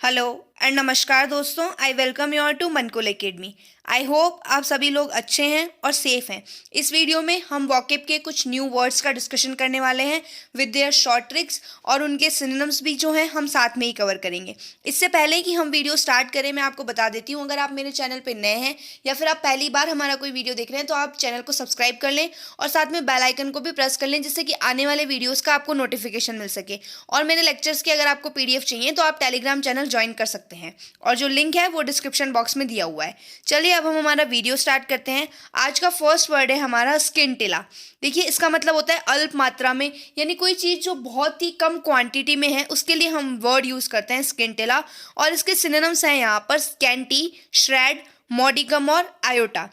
Hello and नमस्कार दोस्तों, I welcome you all to Mankul academy. I hope आप सभी लोग अच्छे हैं और सेफ हैं। इस वीडियो में हम वॉकेब के कुछ न्यू वर्ड्स का डिस्कशन करने वाले हैं विद देयर शॉर्ट ट्रिक्स, और उनके सिनोनिम्स भी जो हैं हम साथ में ही कवर करेंगे। इससे पहले कि हम वीडियो स्टार्ट करें, मैं आपको बता देती हूँ, अगर आप मेरे चैनल पर नए हैं या फिर आप पहली बार हमारा कोई वीडियो देख रहे हैं तो आप चैनल को सब्सक्राइब कर लें और साथ में बेल आइकन को भी प्रेस कर लें, जिससे कि आने वाले वीडियोज़ का आपको नोटिफिकेशन मिल सके। और मेरे लेक्चर्स की अगर आपको PDF चाहिए तो आप टेलीग्राम चैनल ज्वाइन कर सकते हैं, और जो लिंक है वो डिस्क्रिप्शन बॉक्स में दिया हुआ है। चलिए अब हम हमारा वीडियो स्टार्ट करते हैं। आज का फर्स्ट वर्ड है हमारा स्किंटिला। देखिए, इसका मतलब होता है अल्प मात्रा में, यानी कोई चीज़ जो बहुत ही कम क्वांटिटी में है उसके लिए हम वर्ड यूज़ करते हैं स्किंटिला। और इसके सिनोनिम्स हैं यहाँ पर स्कैंटी, श्रेड, मॉडिकम और आयोटा।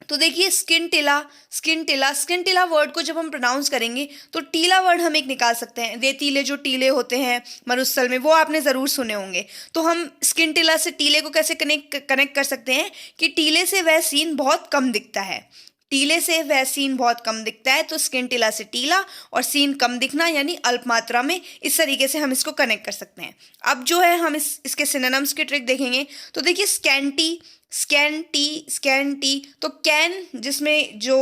तो देखिए, स्किंटिला वर्ड को जब हम प्रोनाउंस करेंगे तो टीला वर्ड हम एक निकाल सकते हैं। रेतीले जो टीले होते हैं मरुस्थल में, वो आपने ज़रूर सुने होंगे। तो हम स्किंटिला से टीले को कैसे कनेक्ट कर सकते हैं कि टीले से वह सीन बहुत कम दिखता है। टीले से वह सीन बहुत कम दिखता है, तो स्किंटिला से टीला और सीन कम दिखना यानी अल्प मात्रा में। इस तरीके से हम इसको कनेक्ट कर सकते हैं। अब जो है हम इसके सिनोनिम्स की ट्रिक देखेंगे। तो देखिए, स्कैंटी तो कैन, जिसमें जो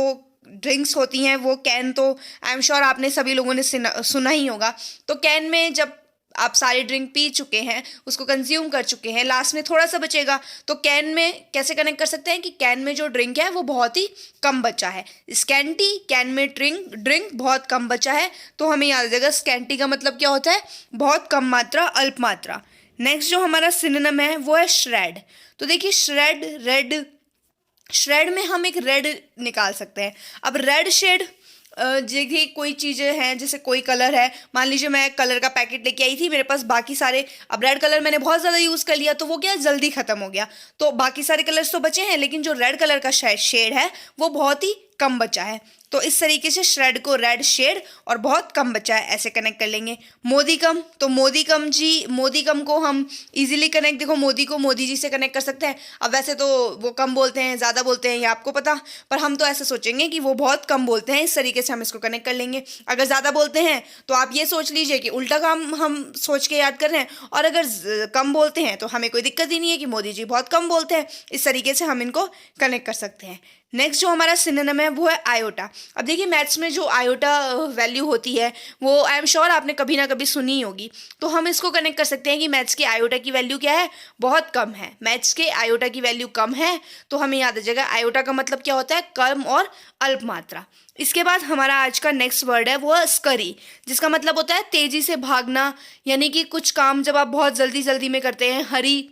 ड्रिंक्स होती हैं वो कैन, तो आई एम श्योर आपने सभी लोगों ने सुना ही होगा। तो कैन में जब आप सारी ड्रिंक पी चुके हैं, उसको कंज्यूम कर चुके हैं, लास्ट में थोड़ा सा बचेगा, तो कैन में कैसे कनेक्ट कर सकते हैं कि कैन में जो ड्रिंक है वो बहुत ही कम बचा है। स्कैंटी, कैन में ड्रिंक बहुत कम बचा है, तो हमें याद आ जाएगा स्कैंटी का मतलब क्या होता है, बहुत कम मात्रा, अल्प मात्रा। नेक्स्ट जो हमारा सिनोनिम है वो है श्रेड। तो देखिए, श्रेड में हम एक रेड निकाल सकते हैं। अब रेड शेड, देखिए कोई चीज़ें हैं, जैसे कोई कलर है, मान लीजिए मैं कलर का पैकेट लेके आई थी, मेरे पास बाकी सारे, अब रेड कलर मैंने बहुत ज़्यादा यूज़ कर लिया तो वो क्या जल्दी ख़त्म हो गया, तो बाकी सारे कलर्स तो बचे हैं, लेकिन जो रेड कलर का शेड है वो बहुत ही कम बचा है। तो इस तरीके से श्रेड को रेड शेड और बहुत कम बचा है ऐसे कनेक्ट कर लेंगे। मोदिकम, तो मोदिकम को हम इजीली कनेक्ट, देखो मोदी को मोदी जी से कनेक्ट कर सकते हैं। अब वैसे तो वो कम बोलते हैं, ज़्यादा बोलते हैं, ये आपको पता, पर हम तो ऐसे सोचेंगे कि वो बहुत कम बोलते हैं, इस तरीके से हम इसको कनेक्ट कर लेंगे। अगर ज़्यादा बोलते हैं तो आप ये सोच लीजिए कि उल्टा काम हम सोच के याद कर रहे हैं, और अगर कम बोलते हैं तो हमें कोई दिक्कत ही नहीं है कि मोदी जी बहुत कम बोलते हैं। इस तरीके से हम इनको कनेक्ट कर सकते हैं। नेक्स्ट जो हमारा सिनोनिम है वो है आयोटा। अब देखिए, मैथ्स में जो आयोटा वैल्यू होती है वो आई एम श्योर आपने कभी ना कभी सुनी होगी, तो हम इसको कनेक्ट कर सकते हैं कि मैथ्स के आयोटा की वैल्यू क्या है, बहुत कम है। मैथ्स के आयोटा की वैल्यू कम है, तो हमें याद आ जाएगा आयोटा का मतलब क्या होता है, कम और अल्प मात्रा। इसके बाद हमारा आज का नेक्स्ट वर्ड है वो है स्करी, जिसका मतलब होता है तेजी से भागना, यानी कि कुछ काम जब आप बहुत जल्दी में करते हैं, हरी,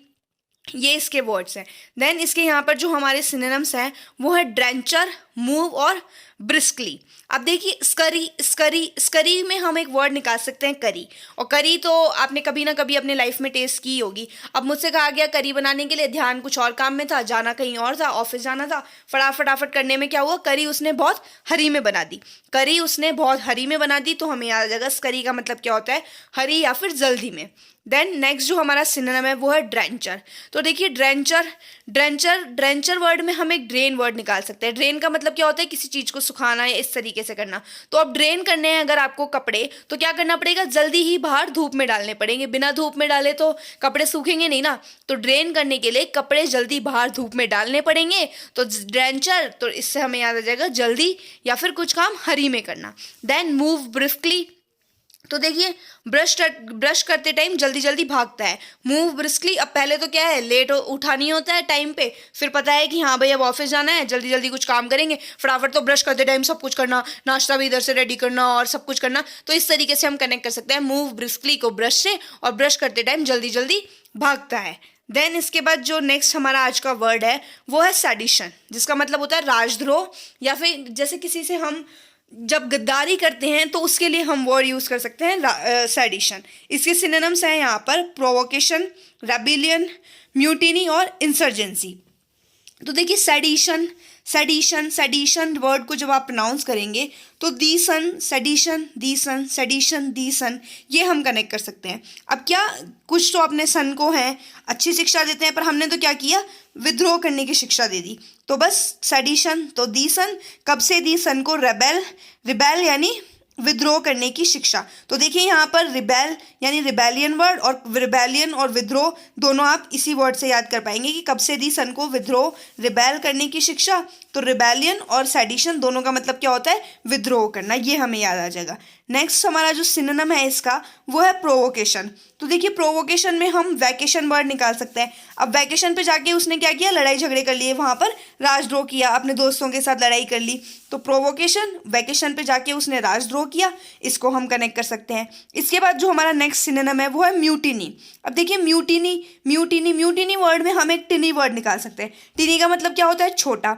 ये इसके वर्ड्स हैं। देन इसके यहाँ पर जो हमारे सिनोनिम्स हैं वो है ड्रेंचर, मूव और ब्रिस्कली। अब देखिए, स्करी में हम एक वर्ड निकाल सकते हैं करी, और करी तो आपने कभी ना कभी अपने लाइफ में टेस्ट की होगी। अब मुझसे कहा गया करी बनाने के लिए, ध्यान कुछ और काम में था, जाना कहीं और था, ऑफिस जाना था, फटाफट करने में क्या हुआ, करी उसने बहुत हरी में बना दी, तो हमें याद आ जाएगा स्करी का मतलब क्या होता है, हरी या फिर जल्दी में। देन नेक्स्ट जो हमारा सिनोनिम है वो है ड्रेंचर। तो देखिए, ड्रेंचर वर्ड में हम एक ड्रेन वर्ड निकाल सकते हैं। ड्रेन का मतलब क्या होता है, किसी चीज़ को सुखाना या इस तरीके से करना। तो अब ड्रेन करने हैं अगर आपको कपड़े, तो क्या करना पड़ेगा, जल्दी ही बाहर धूप में डालने पड़ेंगे। बिना धूप में डाले तो कपड़े सूखेंगे नहीं ना, तो ड्रेन करने के लिए कपड़े जल्दी बाहर धूप में डालने पड़ेंगे। तो ड्रेंचर, तो इससे हमें याद आ जाएगा जल्दी या फिर कुछ काम हरी में करना। देन मूव ब्रिस्कली, तो देखिए ब्रश करते टाइम जल्दी भागता है, मूव ब्रिस्कली। अब पहले तो क्या है, लेट उठा नहीं होता है टाइम पे, फिर पता है कि हाँ भाई अब ऑफिस जाना है, जल्दी कुछ काम करेंगे, फटाफट तो ब्रश करते टाइम सब कुछ करना, नाश्ता भी इधर से रेडी करना और सब कुछ करना। तो इस तरीके से हम कनेक्ट कर सकते हैं मूव ब्रिस्कली को ब्रश से, और ब्रश करते टाइम जल्दी भागता है। देन इसके बाद जो नेक्स्ट हमारा आज का वर्ड है वो है सैडिशन, जिसका मतलब होता है राजद्रोह, या फिर जैसे किसी से हम जब गद्दारी करते हैं तो उसके लिए हम वर्ड यूज़ कर सकते हैं सैडिशन। इसके सिनोनिम्स हैं यहाँ पर प्रोवोकेशन, रेबिलियन, म्यूटिनी और इंसर्जेंसी। तो देखिए, सेडिशन वर्ड को जब आप प्रोनाउंस करेंगे तो सेडिशन, ये हम कनेक्ट कर सकते हैं। अब क्या, कुछ तो अपने सन को हैं अच्छी शिक्षा देते हैं, पर हमने तो क्या किया, विद्रोह करने की शिक्षा दे दी। तो बस सेडिशन, तो दी सन, कब से दी सन को, रिबेल यानी विद्रोह करने की शिक्षा। तो देखिए यहाँ पर रिबेल यानी रिबेलियन वर्ड, और रिबेलियन और विद्रोह दोनों आप इसी वर्ड से याद कर पाएंगे कि कब से दी सन को विद्रोह, रिबेल करने की शिक्षा। तो रिबेलियन और सेडिशन दोनों का मतलब क्या होता है, विद्रोह करना, ये हमें याद आ जाएगा। नेक्स्ट हमारा जो सिनोनिम है इसका वो है प्रोवोकेशन। तो देखिए प्रोवोकेशन में हम वैकेशन वर्ड निकाल सकते हैं। अब वैकेशन पे जाके उसने क्या किया, लड़ाई झगड़े कर लिए, वहां पर राजद्रोह किया, अपने दोस्तों के साथ लड़ाई कर ली। तो प्रोवोकेशन, वैकेशन पे जाके उसने राजद्रोह किया, इसको हम कनेक्ट कर सकते हैं। इसके बाद जो हमारा नेक्स्ट सिनोनिम है वो है म्यूटिनी। अब देखिए म्यूटिनी, म्यूटिनी, म्यूटिनी वर्ड में हम एक टिनी वर्ड निकाल सकते हैं। टिनी का मतलब क्या होता है, छोटा।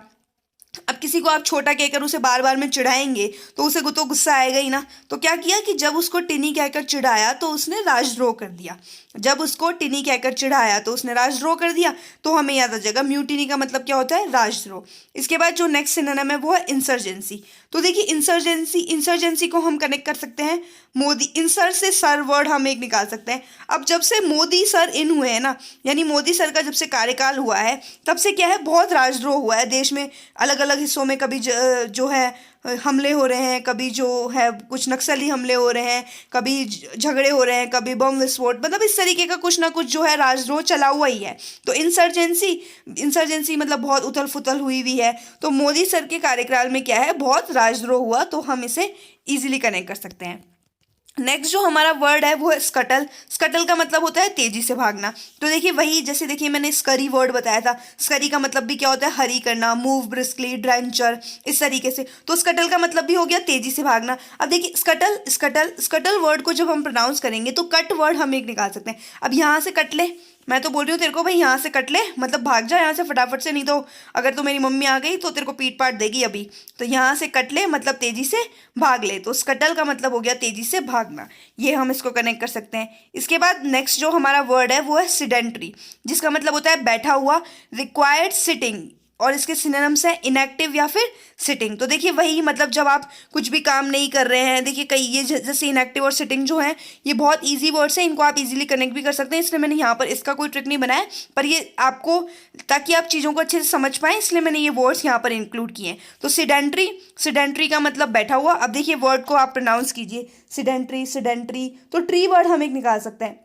अब किसी को आप छोटा कहकर उसे बार बार में चिढ़ाएंगे तो उसे तो गुस्सा आएगा ही ना। तो क्या किया कि जब उसको टिनी कहकर चिढ़ाया तो उसने राजद्रोह कर दिया। जब उसको टिनी कहकर चिढ़ाया तो उसने राजद्रोह कर दिया। तो हमें याद आ जाएगा म्यूटिनी का मतलब क्या होता है, राजद्रोह। इसके बाद जो नेक्स्ट सिनोनिम है वो है इंसर्जेंसी। तो देखिए इंसर्जेंसी, इंसर्जेंसी को हम कनेक्ट कर सकते हैं मोदी, इंसर से सर वर्ड हम एक निकाल सकते हैं। अब जब से मोदी सर इन हुए हैं ना, यानी मोदी सर का जब से कार्यकाल हुआ है तब से क्या है, बहुत राजद्रोह हुआ है देश में। अलग अलग हिस्सों में कभी जो है हमले हो रहे हैं, कभी जो है कुछ नक्सली हमले हो रहे हैं, कभी झगड़े हो रहे हैं, कभी बम विस्फोट, मतलब इस तरीके का कुछ ना कुछ जो है राजद्रोह चला हुआ ही है। तो इंसर्जेंसी, इंसर्जेंसी मतलब बहुत उथल फुथल हुई हुई है। तो मोदी सर के कार्यकाल में क्या है, बहुत राजद्रोह हुआ। तो हम इसे इजीली कनेक्ट कर सकते हैं। नेक्स्ट जो हमारा वर्ड है वो है स्कटल। स्कटल का मतलब होता है तेजी से भागना। तो देखिए वही, जैसे देखिए मैंने स्करी वर्ड बताया था, स्करी का मतलब भी क्या होता है, हरी करना, मूव ब्रिस्कली, ड्रेंचर, इस तरीके से। तो स्कटल का मतलब भी हो गया तेजी से भागना। अब देखिए स्कटल, स्कटल, स्कटल वर्ड को जब हम प्रोनाउंस करेंगे तो कट वर्ड हम एक निकाल सकते हैं। अब यहाँ से कट ले, मैं तो बोल रही हूँ तेरे को भाई यहाँ से कट ले, मतलब भाग जा यहाँ से फटाफट से, नहीं तो अगर तो मेरी मम्मी आ गई तो तेरे को पीट पाट देगी अभी। तो यहाँ से कट ले मतलब तेजी से भाग ले। तो स्कटल का मतलब हो गया तेजी से भागना, ये हम इसको कनेक्ट कर सकते हैं। इसके बाद नेक्स्ट जो हमारा वर्ड है वो है सिडेंट्री, जिसका मतलब होता है बैठा हुआ, रिक्वायर्ड सिटिंग, और इसके सिनोनिम्स है इनएक्टिव या फिर सिटिंग। तो देखिए वही, मतलब जब आप कुछ भी काम नहीं कर रहे हैं, देखिए कई ये जैसे इनएक्टिव और सिटिंग जो है ये बहुत इजी वर्ड्स हैं, इनको आप इजीली कनेक्ट भी कर सकते हैं। इसलिए मैंने यहाँ पर इसका कोई ट्रिक नहीं बनाया, पर ये आपको, ताकि आप चीज़ों को अच्छे से समझ पाएँ, इसलिए मैंने ये वर्ड्स यहाँ पर इंक्लूड किए हैं। तो सिडेंट्री, सिडेंट्री का मतलब बैठा हुआ। अब देखिए वर्ड को आप प्रोनाउंस कीजिए, सिडेंट्री, सिडेंट्री। तो ट्री वर्ड हम एक निकाल सकते हैं।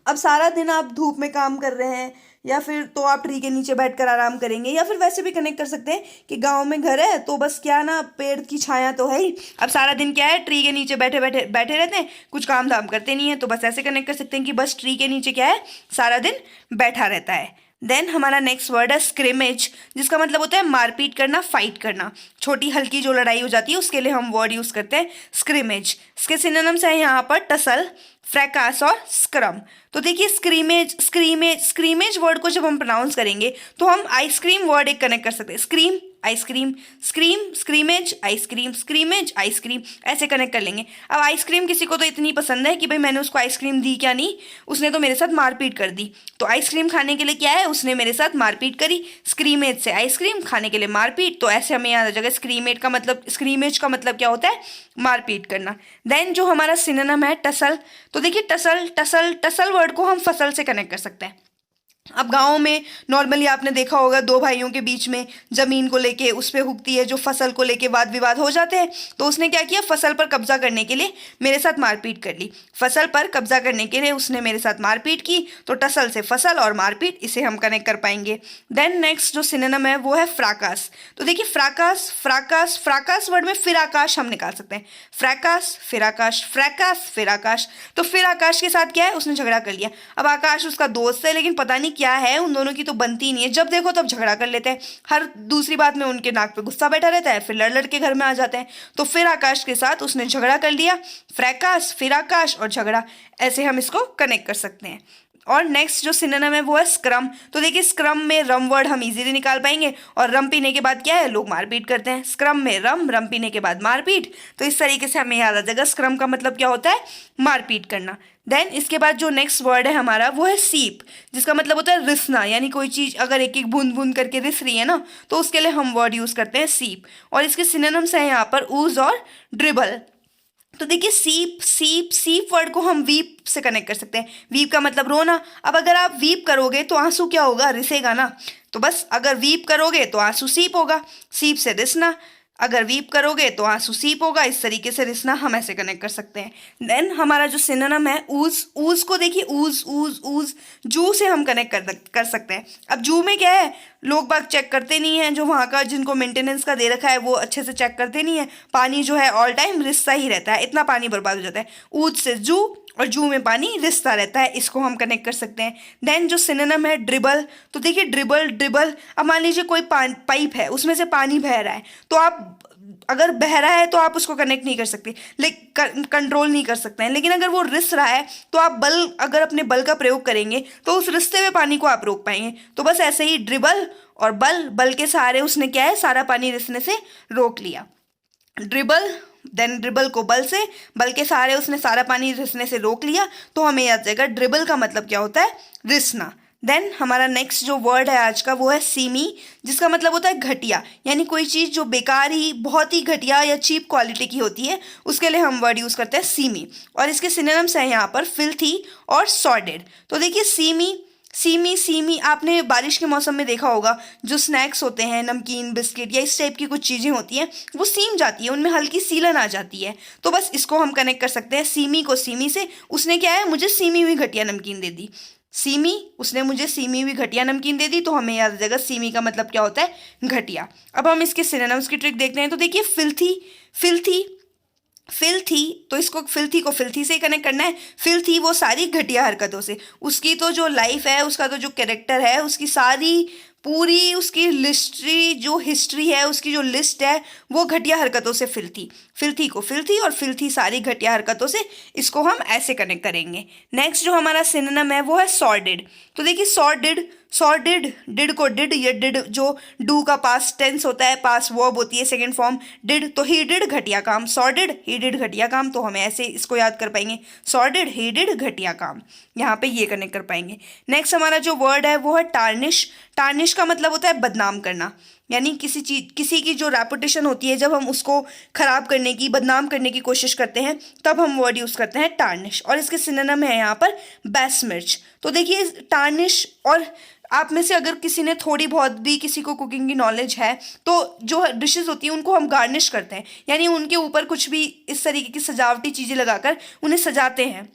अब सारा दिन आप धूप में काम कर रहे हैं, या फिर तो आप ट्री के नीचे बैठकर आराम करेंगे, या फिर वैसे भी कनेक्ट कर सकते हैं कि गांव में घर है तो बस क्या ना, पेड़ की छाया तो है ही। अब सारा दिन क्या है, ट्री के नीचे बैठे बैठे बैठे रहते हैं, कुछ काम धाम करते नहीं है, तो बस ऐसे कनेक्ट कर सकते हैं कि बस ट्री के नीचे क्या है, सारा दिन बैठा रहता है। देन हमारा नेक्स्ट वर्ड है स्क्रिमेज, जिसका मतलब होता है मारपीट करना, फाइट करना। छोटी हल्की जो लड़ाई हो जाती है उसके लिए हम वर्ड यूज करते हैं स्क्रिमेज। इसके सिनोनिम्स है यहाँ पर टसल, फ्रैकास और स्क्रम। तो देखिए स्क्रीमेज, स्क्रीमेज, स्क्रीमेज वर्ड को जब हम प्रोनाउंस करेंगे तो हम आइसक्रीम वर्ड एक कनेक्ट कर सकते हैं। Scream, ice cream, scream, स्क्रीमेज, ice cream, स्क्रीमेज, ice cream, ऐसे कनेक्ट कर लेंगे। अब आइसक्रीम किसी को तो इतनी पसंद है कि भाई मैंने उसको आइसक्रीम दी क्या नहीं, उसने तो मेरे साथ मारपीट कर दी। तो आइसक्रीम खाने के लिए क्या है, उसने मेरे साथ मारपीट करी। स्क्रीमेज से आइसक्रीम, खाने के लिए मारपीट, तो ऐसे हमें याद आ जाएगा स्क्रीमेज का मतलब, स्क्रीमेज का मतलब क्या होता है, मारपीट करना। देन जो हमारा सिनोनिम है टसल। तो देखिए टसल, टसल, टसल वर्ड को हम फसल से कनेक्ट कर सकते हैं। अब गाँव में नॉर्मली आपने देखा होगा, दो भाइयों के बीच में ज़मीन को लेके उस पर हुकती है, जो फसल को लेके वाद विवाद हो जाते हैं। तो उसने क्या किया, फसल पर कब्जा करने के लिए मेरे साथ मारपीट कर ली। फसल पर कब्जा करने के लिए उसने मेरे साथ मारपीट की। तो टसल से फसल और मारपीट, इसे हम कनेक्ट कर पाएंगे। देन नेक्स्ट जो सिनोनिम है वो है फ्राकास। तो देखिए फ्राकास, फ्राकास, फ्राकास वर्ड में फिर आकाश हम निकाल सकते हैं। फ्रैकास, फिर आकाश, फ्रैकास, फिर आकाश। तो फिर आकाश के साथ क्या है, उसने झगड़ा कर लिया। अब आकाश उसका दोस्त है, लेकिन पता नहीं क्या है, उन दोनों की तो बनती नहीं है, जब देखो तब झगड़ा कर लेते हैं। हर दूसरी बात में उनके नाक पे गुस्सा बैठा रहता है, फिर लड़ लड़ के घर में आ जाते हैं। तो फिर आकाश के साथ उसने झगड़ा कर लिया। फ्रैकास, फिर आकाश और झगड़ा, ऐसे हम इसको कनेक्ट कर सकते हैं। और नेक्स्ट जो सिनोनिम है वो है स्क्रम। तो देखिए स्क्रम में रम वर्ड हम इजीली निकाल पाएंगे, और रम पीने के बाद क्या है, लोग मारपीट करते हैं। स्क्रम में रम, रम पीने के बाद मारपीट। तो इस तरीके से हमें याद आ जाएगा स्क्रम का मतलब क्या होता है, मारपीट करना। देन इसके बाद जो नेक्स्ट वर्ड है हमारा वो है सीप, जिसका मतलब होता है रिसना, यानी कोई चीज़ अगर एक एक बूंद बूंद करके रिस रही है ना, तो उसके लिए हम वर्ड यूज़ करते हैं सीप। और इसके सिनोनिम्स हैं यहाँ पर ऊज और ड्रिबल। तो देखिए सीप, सीप, सीप वर्ड को हम वीप से कनेक्ट कर सकते हैं। वीप का मतलब रोना। अब अगर आप वीप करोगे तो आंसू क्या होगा, रिसेगा ना। तो बस अगर वीप करोगे तो आंसू सीप होगा, सीप से रिसना। अगर वीप करोगे तो आंसू सीप होगा। इस तरीके से रिसना हम ऐसे कनेक्ट कर सकते हैं। देन हमारा जो सिनोनिम है ऊज, ऊज को देखिए, ऊज ऊज ऊज, जू से हम कनेक्ट कर सकते हैं। अब जू में क्या है, लोग बाग चेक करते नहीं हैं, जो वहाँ का जिनको मेंटेनेंस का दे रखा है वो अच्छे से चेक करते नहीं है। पानी जो है ऑल टाइम रिसता ही रहता है, इतना पानी बर्बाद हो जाता है। ऊज से जू और जू में पानी रिसता रहता है, इसको हम कनेक्ट कर सकते हैं। देन जो सिनोनिम है ड्रिबल, तो देखिए ड्रिबल ड्रिबल, अब मान लीजिए कोई पाइप है उसमें से पानी बह रहा है, तो आप अगर बह रहा है तो आप उसको कनेक्ट नहीं कर सकते, लेकिन कंट्रोल नहीं कर सकते हैं। लेकिन अगर वो रिस रहा है तो आप अगर अपने बल का प्रयोग करेंगे तो उस रिसते हुए पानी को आप रोक पाएंगे। तो बस ऐसे ही ड्रिबल और बल के सहारे उसने क्या है, सारा पानी रिसने से रोक लिया। ड्रिबल, देन ड्रिबल को बल के सहारे उसने सारा पानी रिसने से रोक लिया, तो हमें याद जाएगा ड्रिबल का मतलब क्या होता है, रिसना। देन हमारा नेक्स्ट जो वर्ड है आज का वो है सीमी, जिसका मतलब होता है घटिया, यानी कोई चीज़ जो बेकार ही, बहुत ही घटिया या चीप क्वालिटी की होती है, उसके लिए हम वर्ड यूज़ करते हैं सीमी। और इसके सिनोनिम्स हैं यहाँ पर फिल्थी और सॉर्डेड। तो देखिए सीमी, सीमी सीमी आपने बारिश के मौसम में देखा होगा, जो स्नैक्स होते हैं, नमकीन, बिस्किट या इस टाइप की कुछ चीज़ें होती हैं, वो सीम जाती है, उनमें हल्की सीलन आ जाती है। तो बस इसको हम कनेक्ट कर सकते हैं सीमी को सीमी से। उसने क्या है, मुझे सीमी हुई घटिया नमकीन दे दी। सीमी, उसने मुझे सीमी हुई घटिया नमकीन दे दी, तो हमें याद आ जाएगा सीमी का मतलब क्या होता है, घटिया। अब हम इसके सिनोनिम्स की ट्रिक देखते हैं। तो देखिए फिल्थी, फिल्थी फिल्थी, तो इसको फिल्थी को फिल्थी से ही कनेक्ट करना है। फिल्थी वो सारी घटिया हरकतों से, उसकी तो जो लाइफ है, उसका तो जो कैरेक्टर है, उसकी सारी पूरी उसकी हिस्ट्री है, उसकी जो लिस्ट है, वो घटिया हरकतों से फिल्थी। फिल्थी को फिल्थी और फिल्थी सारी घटिया हरकतों से, इसको हम ऐसे कनेक्ट करेंगे। नेक्स्ट जो हमारा सिनोनिम है वो है सॉर्डेड। तो देखिए सॉर्डेड, सॉर्डेड, डिड को डिड, ये डिड जो डू का पास्ट टेंस होता है, पास्ट वर्ब होती है सेकंड फॉर्म डिड, तो ही डिड घटिया काम, सॉर्डेड ही डिड घटिया काम, तो हमें ऐसे इसको याद कर पाएंगे, सॉर्डेड ही डिड घटिया काम, यहाँ पे ये कनेक्ट कर पाएंगे। नेक्स्ट हमारा जो वर्ड है वो है टार्निश। टार्निश का मतलब होता है बदनाम करना, यानी किसी की जो रेपुटेशन होती है, जब हम उसको खराब करने की, बदनाम करने की कोशिश करते हैं, तब हम वर्ड यूज़ करते हैं टार्निश। और इसके सिनोनिम है यहाँ पर बेसमिर्च। तो देखिए टार्निश, और आप में से अगर किसी ने थोड़ी बहुत भी किसी को कुकिंग की नॉलेज है, तो जो डिशेस होती हैं उनको हम गार्निश करते हैं, यानी उनके ऊपर कुछ भी इस तरीके की सजावटी चीज़ें लगाकर उन्हें सजाते हैं।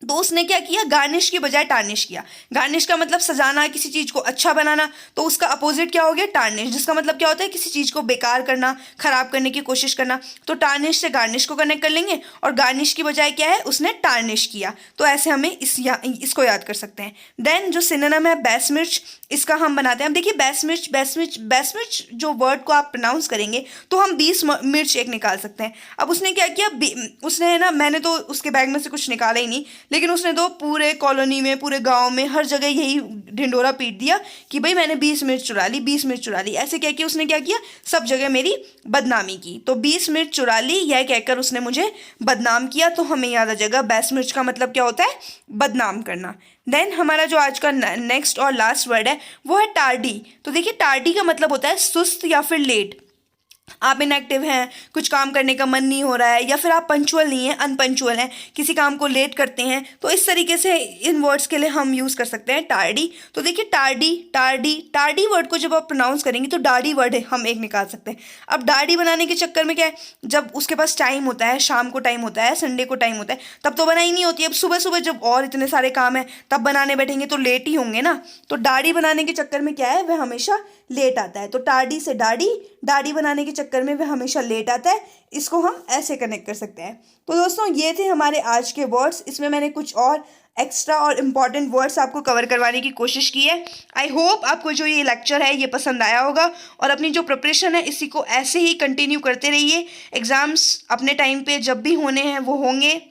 तो उसने क्या किया, गार्निश की बजाय टार्निश किया। गार्निश का मतलब सजाना, किसी चीज़ को अच्छा बनाना, तो उसका अपोजिट क्या हो गया, टार्निश, जिसका मतलब क्या होता है, किसी चीज़ को बेकार करना, खराब करने की कोशिश करना। तो टार्निश से गार्निश को कनेक्ट कर लेंगे, और गार्निश की बजाय क्या है, उसने टार्निश किया। तो ऐसे हमें इसको याद कर सकते हैं। देन जो सिनोनिम है बेसमिर्च, इसका हम बनाते हैं। अब देखिए बेसमिर्च, बेसमिर्च, बेसमिर्च जो वर्ड को आप प्रोनाउंस करेंगे तो हम 20 मिर्च एक निकाल सकते हैं। अब उसने क्या किया, उसने ना, मैंने तो उसके बैग में से कुछ निकाला ही नहीं, लेकिन उसने तो पूरे कॉलोनी में, पूरे गांव में, हर जगह यही ढिंडोरा पीट दिया कि भाई मैंने 20 मिर्च चुरा ली, 20 मिर्च चुरा ली। ऐसे कह के उसने क्या किया, सब जगह मेरी बदनामी की। तो 20 मिर्च चुरा ली, यह कहकर उसने मुझे बदनाम किया। तो हमें याद आ जाएगा बेस मिर्च का मतलब क्या होता है, बदनाम करना। देन हमारा जो आज का नेक्स्ट और लास्ट वर्ड है वो है टार्डी। तो देखिए टार्डी का मतलब होता है सुस्त या फिर लेट। आप इनएक्टिव हैं, कुछ काम करने का मन नहीं हो रहा है, या फिर आप पंचुअल नहीं हैं, अनपंचुअल हैं, किसी काम को लेट करते हैं, तो इस तरीके से इन वर्ड्स के लिए हम यूज़ कर सकते हैं टार्डी। तो देखिए टार्डी, टार्डी, टार्डी वर्ड को जब आप प्रोनाउंस करेंगे तो डार्डी वर्ड हम एक निकाल सकते हैं। अब डार्डी बनाने के चक्कर में क्या है, जब उसके पास टाइम होता है, शाम को टाइम होता है, संडे को टाइम होता है, तब तो बनाई नहीं होती। अब सुबह सुबह जब और इतने सारे काम हैं तब बनाने बैठेंगे तो लेट ही होंगे ना। तो डार्डी बनाने के चक्कर में क्या है, वह हमेशा लेट आता है। तो टार्डी से डार्डी, डार्डी बनाने के चक्कर में वह हमेशा लेट आता है। इसको हम ऐसे कनेक्ट कर सकते हैं। तो दोस्तों ये थे हमारे आज के वर्ड्स। इसमें मैंने कुछ और एक्स्ट्रा और इम्पॉर्टेंट वर्ड्स आपको कवर करवाने की कोशिश की है। आई होप आपको जो ये लेक्चर है ये पसंद आया होगा, और अपनी जो प्रिपरेशन है इसी को ऐसे ही कंटिन्यू करते रहिए। एग्ज़ाम्स अपने टाइम पे जब भी होने हैं वो होंगे,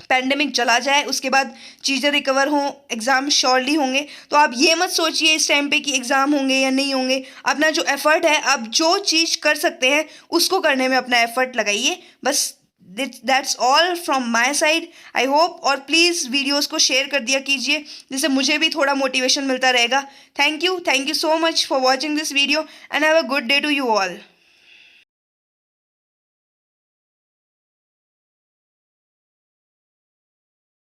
पैंडेमिक चला जाए उसके बाद चीज़ें रिकवर हों, एग्ज़ाम श्योरली होंगे। तो आप ये मत सोचिए इस टाइम पे कि एग्ज़ाम होंगे या नहीं होंगे। अपना जो एफ़र्ट है, आप जो चीज़ कर सकते हैं उसको करने में अपना एफ़र्ट लगाइए। बस that's all from my side. I hope, और प्लीज़ वीडियोज़ को शेयर कर दिया कीजिए, जिससे मुझे भी थोड़ा मोटिवेशन मिलता रहेगा। Thank you so much for watching this video, and have a good day to you all.